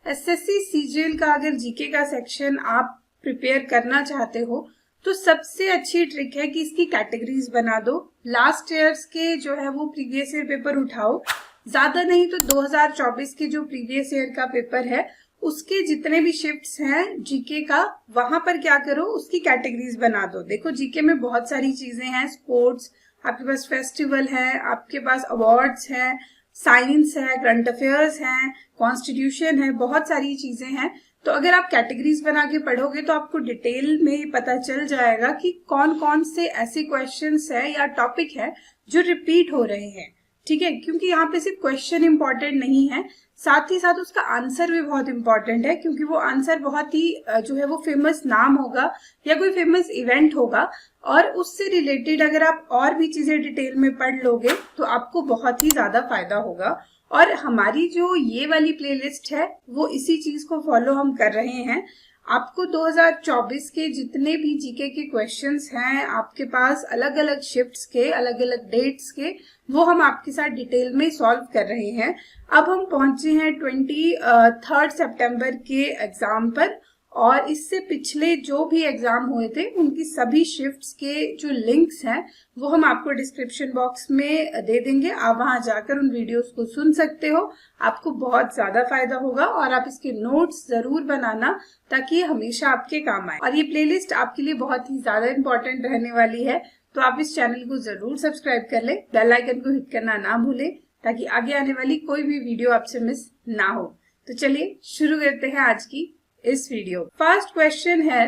SSC CGL का अगर GK का सेक्शन आप प्रिपेयर करना चाहते हो तो सबसे अच्छी ट्रिक है कि इसकी कैटेगरीज बना दो। लास्ट ईयर्स के जो है वो प्रीवियस ईयर पेपर उठाओ, ज्यादा नहीं तो 2024 के जो प्रीवियस ईयर का पेपर है उसके जितने भी शिफ्ट्स हैं जीके का, वहां पर क्या करो उसकी कैटेगरीज बना दो। देखो जीके में बहुत सारी चीजें हैं, स्पोर्ट्स, आपके पास फेस्टिवल है, आपके पास अवार्ड्स है, साइंस है, करंट अफेयर्स हैं, कॉन्स्टिट्यूशन है, बहुत सारी चीजें हैं। तो अगर आप कैटेगरीज बना के पढ़ोगे तो आपको डिटेल में पता चल जाएगा कि कौन कौन से ऐसे क्वेश्चंस है या टॉपिक है जो रिपीट हो रहे हैं। ठीक है, क्योंकि यहाँ पे सिर्फ क्वेश्चन इंपॉर्टेंट नहीं है, साथ ही साथ उसका आंसर भी बहुत इंपॉर्टेंट है, क्योंकि वो आंसर बहुत ही जो है वो फेमस नाम होगा या कोई फेमस इवेंट होगा, और उससे रिलेटेड अगर आप और भी चीजें डिटेल में पढ़ लोगे तो आपको बहुत ही ज्यादा फायदा होगा। और हमारी जो ये वाली प्लेलिस्ट है वो इसी चीज को फॉलो हम कर रहे हैं। आपको 2024 के जितने भी जीके के क्वेश्चंस हैं आपके पास अलग अलग शिफ्ट्स के, अलग अलग डेट्स के, वो हम आपके साथ डिटेल में सॉल्व कर रहे हैं। अब हम पहुंचे हैं 23 सितंबर के एग्जाम पर, और इससे पिछले जो भी एग्जाम हुए थे उनकी सभी शिफ्ट्स के जो लिंक्स हैं वो हम आपको डिस्क्रिप्शन बॉक्स में दे देंगे। आप वहां जाकर उन वीडियोस को सुन सकते हो, आपको बहुत ज्यादा फायदा होगा। और आप इसके नोट्स जरूर बनाना ताकि ये हमेशा आपके काम आए। और ये प्लेलिस्ट आपके लिए बहुत ही ज्यादा इंपॉर्टेंट रहने वाली है, तो आप इस चैनल को जरूर सब्सक्राइब कर ले, बेल आइकन को हिट करना ना भूले ताकि आगे आने वाली कोई भी वीडियो आपसे मिस ना हो। तो चलिए शुरू करते हैं आज की इस वीडियो। फर्स्ट क्वेश्चन है,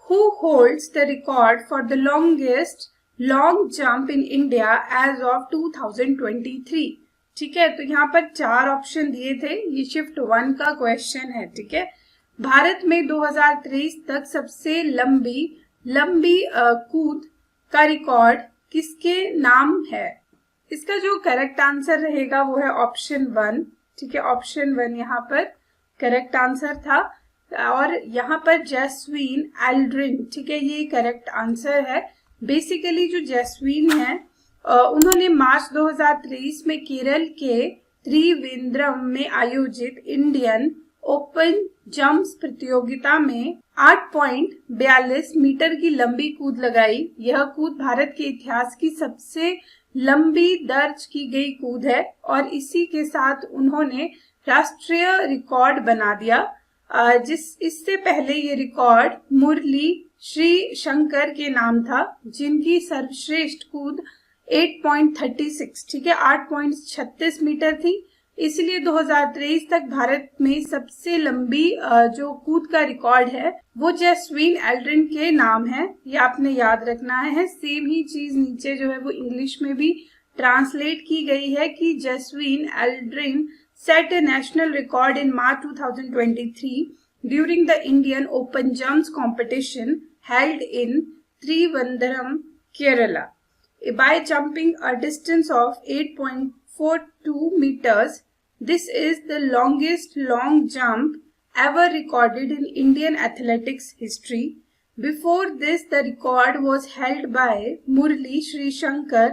who holds the record for the longest long jump in India as of 2023। ठीक है, तो यहाँ पर 4 ऑप्शन दिए थे, ये शिफ्ट 1 का क्वेश्चन है। ठीक है, भारत में 2023 तक सबसे लंबी कूद का रिकॉर्ड किसके नाम है? इसका जो करेक्ट आंसर रहेगा वो है ऑप्शन 1। ठीक है, ऑप्शन 1 यहाँ पर करेक्ट आंसर था, और यहाँ पर जैस्वीन एल्ड्रिन, ठीक है, ये करेक्ट आंसर है। बेसिकली जो जैस्वीन है उन्होंने मार्च 2023 में केरल के त्रिवेंद्रम में आयोजित इंडियन ओपन जंप्स प्रतियोगिता में 8.42 मीटर की लंबी कूद लगाई। यह कूद भारत के इतिहास की सबसे लंबी दर्ज की गई कूद है, और इसी के साथ उन्होंने राष्ट्रीय रिकॉर्ड बना दिया। इससे पहले ये रिकॉर्ड मुरली श्री शंकर के नाम था, जिनकी सर्वश्रेष्ठ कूद 8.36, ठीक है, 8.36 मीटर थी। इसलिए 2023 तक भारत में सबसे लंबी जो कूद का रिकॉर्ड है वो जैस्वीन एल्ड्रिन के नाम है। ये आपने याद रखना है। सेम ही चीज नीचे जो है वो इंग्लिश में भी ट्रांसलेट की गई है कि जैस्वीन Aldrin set a national record in March 2023 during the Indian Open Jumps competition held in Trivandrum, Kerala. By jumping a distance of 8.42 meters, this is the longest long jump ever recorded in Indian athletics history. Before this, the record was held by Murli Sri Shankar,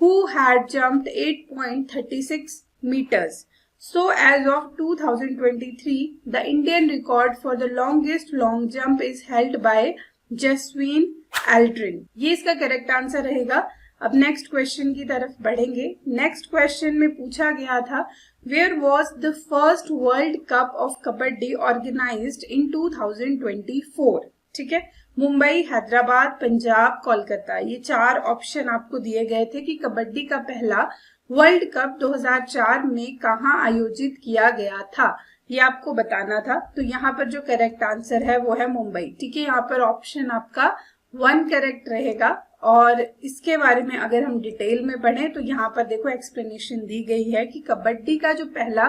who had jumped 8.36 meters. So as of 2023, the Indian record for the longest long jump is held by Jeswin Aldrin. ये इसका correct answer रहेगा। अब next question की तरफ बढ़ेंगे। Next question में पूछा गया था, where was the first world cup of kabaddi organised in 2024? ठीक है, मुंबई, हैदराबाद, पंजाब, कोलकाता, ये 4 ऑप्शन आपको दिए गए थे कि कबड्डी का पहला वर्ल्ड कप 2004 में कहाँ आयोजित किया गया था, ये आपको बताना था। तो यहाँ पर जो करेक्ट आंसर है वो है मुंबई। ठीक है, यहाँ पर ऑप्शन आपका 1 करेक्ट रहेगा। और इसके बारे में अगर हम डिटेल में पढ़ें तो यहाँ पर देखो एक्सप्लेनेशन दी गई है कि कबड्डी का जो पहला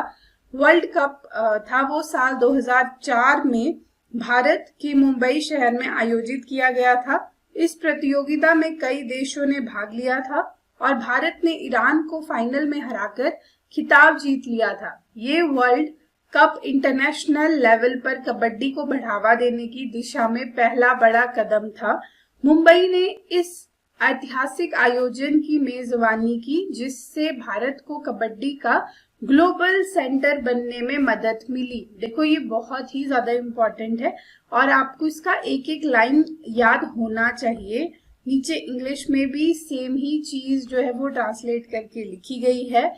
वर्ल्ड कप था वो साल 2004 में भारत के मुंबई शहर में आयोजित किया गया था। इस प्रतियोगिता में कई देशों ने भाग लिया था और भारत ने ईरान को फाइनल में हराकर खिताब जीत लिया था। ये वर्ल्ड कप इंटरनेशनल लेवल पर कबड्डी को बढ़ावा देने की दिशा में पहला बड़ा कदम था। मुंबई ने इस ऐतिहासिक आयोजन की मेजबानी की, जिससे भारत को कबड्डी का ग्लोबल सेंटर बनने में मदद मिली। देखो ये बहुत ही ज्यादा इम्पोर्टेंट है और आपको इसका एक एक लाइन याद होना चाहिए। नीचे इंग्लिश में भी सेम ही चीज जो है वो ट्रांसलेट करके लिखी गई है।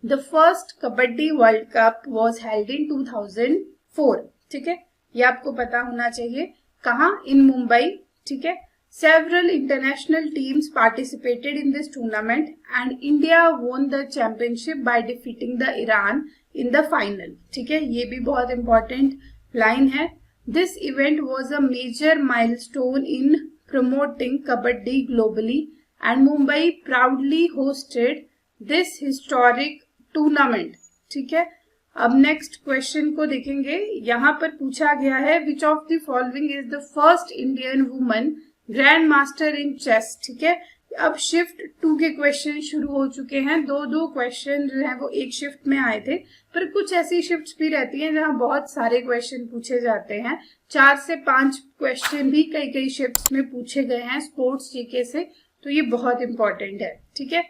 The first kabaddi world cup was held in 2004। ठीक है, ये आपको पता होना चाहिए। कहाँ? इन मुंबई। ठीक है, several international teams participated in this tournament and India won the championship by defeating the Iran in the final। ठीक है, ये भी बहुत important line है। This event was a major milestone in promoting kabaddi globally and Mumbai proudly hosted this historic tournament। ठीक है, अब next question को देखेंगे। यहाँ पर पूछा गया है which of the following is the first Indian woman grand master in chess. ठीक है, अब शिफ्ट 2 के क्वेश्चन शुरू हो चुके हैं। दो क्वेश्चन जो है वो एक शिफ्ट में आए थे, पर कुछ ऐसी शिफ्ट्स भी रहती हैं जहां बहुत सारे क्वेश्चन पूछे जाते हैं। 4 से 5 क्वेश्चन भी कई शिफ्ट्स में पूछे गए हैं स्पोर्ट्स जीके से, तो ये बहुत इंपॉर्टेंट है। ठीक है,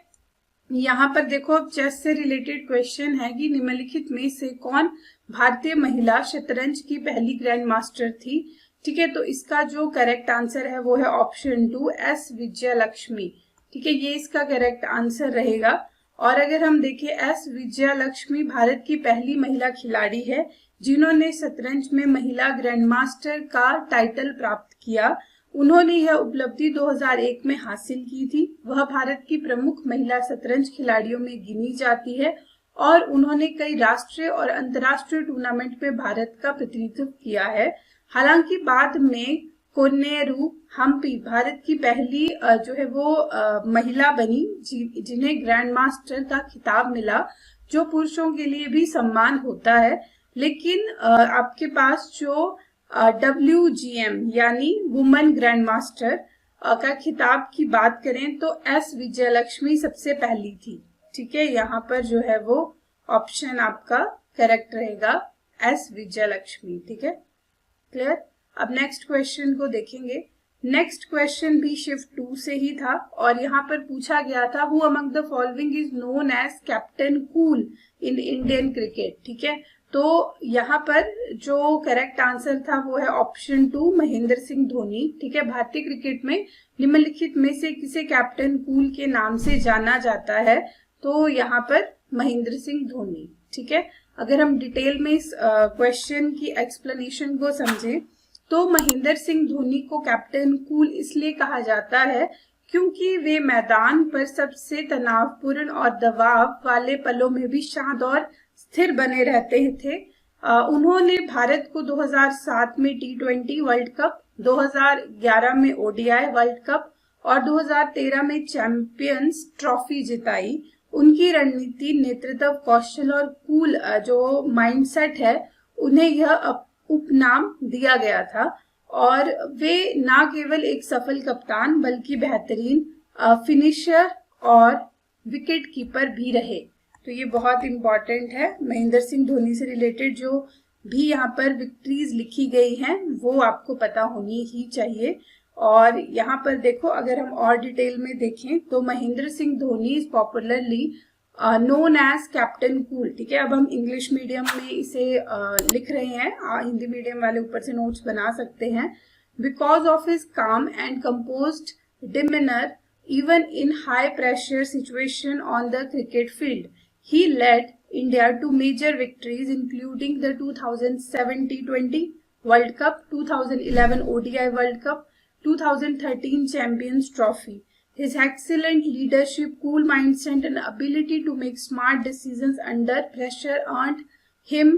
यहाँ पर देखो अब चेस से रिलेटेड क्वेश्चन है कि निम्नलिखित में से कौन भारतीय महिला शतरंज की पहली ग्रैंड मास्टर थी। ठीक है, तो इसका जो करेक्ट आंसर है वो है ऑप्शन 2 एस विजयलक्ष्मी। ठीक है, ये इसका करेक्ट आंसर रहेगा। और अगर हम देखें, एस विजयलक्ष्मी भारत की पहली महिला खिलाड़ी है जिन्होंने शतरंज में महिला ग्रैंड मास्टर का टाइटल प्राप्त किया। उन्होंने यह उपलब्धि 2001 में हासिल की थी। वह भारत की प्रमुख महिला शतरंज खिलाड़ियों में गिनी जाती है और उन्होंने कई राष्ट्रीय और अंतर्राष्ट्रीय टूर्नामेंट में भारत का प्रतिनिधित्व किया है। हालांकि बाद में कोनेरू हम्पी भारत की पहली जो है वो महिला बनी जिन्हें ग्रैंड मास्टर का खिताब मिला, जो पुरुषों के लिए भी सम्मान होता है। लेकिन आपके पास जो WGM यानी वुमेन ग्रैंड मास्टर का खिताब की बात करें तो एस विजयलक्ष्मी सबसे पहली थी। ठीक है, यहाँ पर जो है वो ऑप्शन आपका करेक्ट रहेगा एस विजयलक्ष्मी। ठीक है, क्लियर। अब नेक्स्ट क्वेश्चन को देखेंगे। नेक्स्ट क्वेश्चन भी शिफ्ट 2 से ही था और यहाँ पर पूछा गया था who among the following is known as captain cool in Indian cricket. ठीक है, तो यहाँ पर जो करेक्ट आंसर था वो है ऑप्शन 2 महेंद्र सिंह धोनी। ठीक है, भारतीय क्रिकेट में निम्नलिखित में से किसे कैप्टन कूल के नाम से जाना जाता है, तो यहाँ पर महेंद्र सिंह धोनी। ठीक है, अगर हम डिटेल में इस क्वेश्चन की एक्सप्लेनेशन को समझें तो महेंद्र सिंह धोनी को कैप्टन कूल इसलिए कहा जाता है क्योंकि वे मैदान पर सबसे तनावपूर्ण और दबाव वाले पलों में भी शांत और स्थिर बने रहते थे। उन्होंने भारत को 2007 में T20 वर्ल्ड कप, 2011 में ODI वर्ल्ड कप और 2013 में चैंपियंस ट्रॉफी जिताई। उनकी रणनीति, नेतृत्व कौशल और कूल जो माइंडसेट है, उन्हें यह उपनाम दिया गया था और वे न केवल एक सफल कप्तान बल्कि बेहतरीन फिनिशर और विकेट कीपर भी रहे। तो ये बहुत इंपॉर्टेंट है। महेंद्र सिंह धोनी से रिलेटेड जो भी यहाँ पर विक्ट्रीज लिखी गई हैं वो आपको पता होनी ही चाहिए। और यहाँ पर देखो, अगर हम और डिटेल में देखें तो Mahendra Singh Dhoni is popularly known as captain cool. ठीक है, अब हम इंग्लिश मीडियम में इसे लिख रहे हैं, हिंदी मीडियम वाले ऊपर से नोट्स बना सकते हैं। Because of his calm and composed demeanour even in high pressure situation on the cricket field, he led India to major victories including the 2007 T20 World Cup, 2011 ODI World Cup, 2013 Champions Trophy. His excellent leadership, cool mindset and ability to make smart decisions under pressure earned him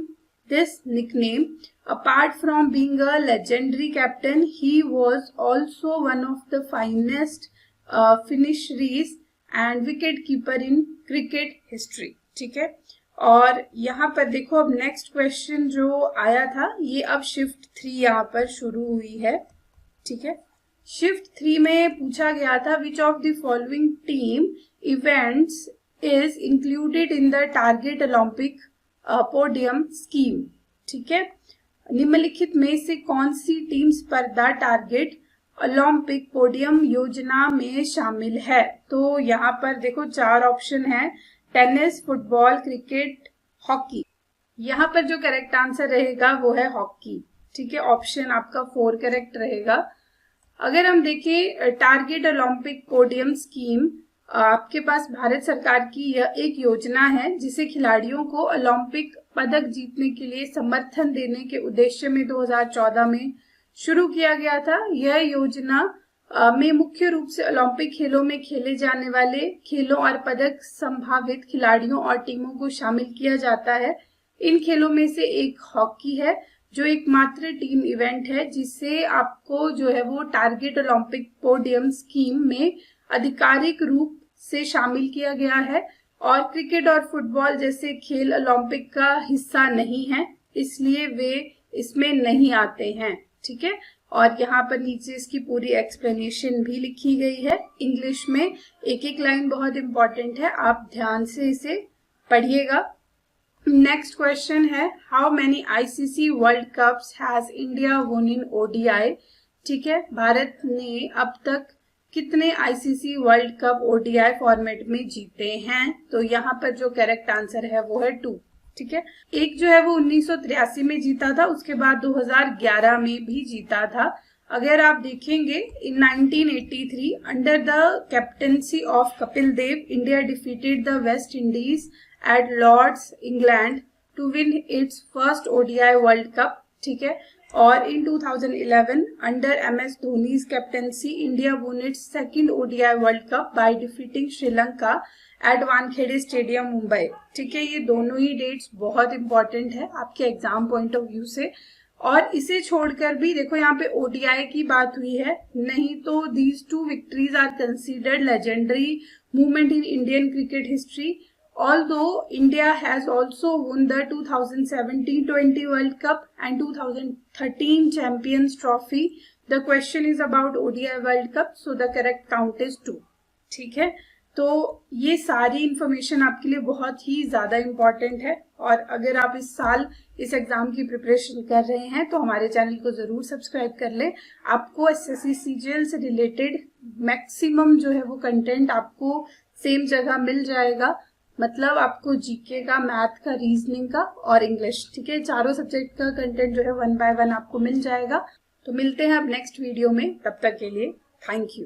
this nickname. Apart from being a legendary captain, he was also one of the finest finisheries and wicket keeper in cricket history. ठीक है, और यहाँ पर देखो अब next question जो आया था ये अब शिफ्ट 3 यहाँ पर शुरू हुई है। ठीक है, शिफ्ट 3 में पूछा गया था विच of the following team events is included in the target Olympic podium scheme. ठीक है, निम्नलिखित में से कौन सी टीम स्पर्धा टारगेट ओलंपिक पोडियम योजना में शामिल है। तो यहाँ पर देखो 4 ऑप्शन है, टेनिस, फुटबॉल, क्रिकेट हॉकी। यहाँ पर जो करेक्ट आंसर रहेगा वो है हॉकी। ठीक है, ऑप्शन आपका 4 करेक्ट रहेगा। अगर हम देखें टारगेट ओलंपिक पोडियम स्कीम, आपके पास भारत सरकार की यह एक योजना है जिसे खिलाड़ियों को ओलंपिक पदक जीतने के लिए समर्थन देने के उद्देश्य में 2014 में शुरू किया गया था। यह योजना में मुख्य रूप से ओलंपिक खेलों में खेले जाने वाले खेलों और पदक संभावित खिलाड़ियों और टीमों को शामिल किया जाता है। इन खेलों में से एक हॉकी है, जो एकमात्र टीम इवेंट है जिसे आपको जो है वो टारगेट ओलंपिक पोडियम स्कीम में आधिकारिक रूप से शामिल किया गया है। और क्रिकेट और फुटबॉल जैसे खेल ओलंपिक का हिस्सा नहीं है, इसलिए वे इसमें नहीं आते हैं। ठीक है, और यहाँ पर नीचे इसकी पूरी एक्सप्लेनेशन भी लिखी गई है इंग्लिश में। एक एक लाइन बहुत इंपॉर्टेंट है, आप ध्यान से इसे पढ़िएगा। नेक्स्ट क्वेश्चन है, how many ICC world cups has India वोन इन ओडीआई। ठीक है, भारत ने अब तक कितने ICC world cup ODI format में जीते हैं? तो यहाँ पर जो करेक्ट आंसर है वो है 2। ठीक है, एक जो है वो 1983 में जीता था, उसके बाद 2011 में भी जीता था। अगर आप देखेंगे in 1983 under the captaincy of Kapil Dev, India defeated the West Indies at Lord's England to win its first ODI World Cup. ठीक है, और in 2011 under MS Dhoni's captaincy India won its second ODI World Cup by defeating Sri Lanka at Wankhede Stadium Mumbai. ठीक है, ये दोनों ही dates बहुत important है आपके एग्जाम पॉइंट ऑफ व्यू से। और इसे छोड़कर भी देखो यहाँ पे ओडीआई की बात हुई है, नहीं तो these 2 victories are considered legendary movement in Indian cricket history. Although India has also won the 2017-20 World Cup and 2013 Champions Trophy, the question is about ODI World Cup, so the correct count is 2. ठीक है, तो ये सारी information आपके लिए बहुत ही ज्यादा important है। और अगर आप इस साल इस एग्जाम की प्रिपरेशन कर रहे हैं तो हमारे चैनल को जरूर सब्सक्राइब कर ले। आपको एसएससी सीजीएल से रिलेटेड मैक्सिमम जो है वो कंटेंट आपको सेम जगह मिल जाएगा। मतलब आपको जीके का, मैथ का, रीजनिंग का और इंग्लिश, ठीक है, चारों सब्जेक्ट का कंटेंट जो है 1 बाय 1 आपको मिल जाएगा। तो मिलते हैं अब नेक्स्ट वीडियो में, तब तक के लिए थैंक यू।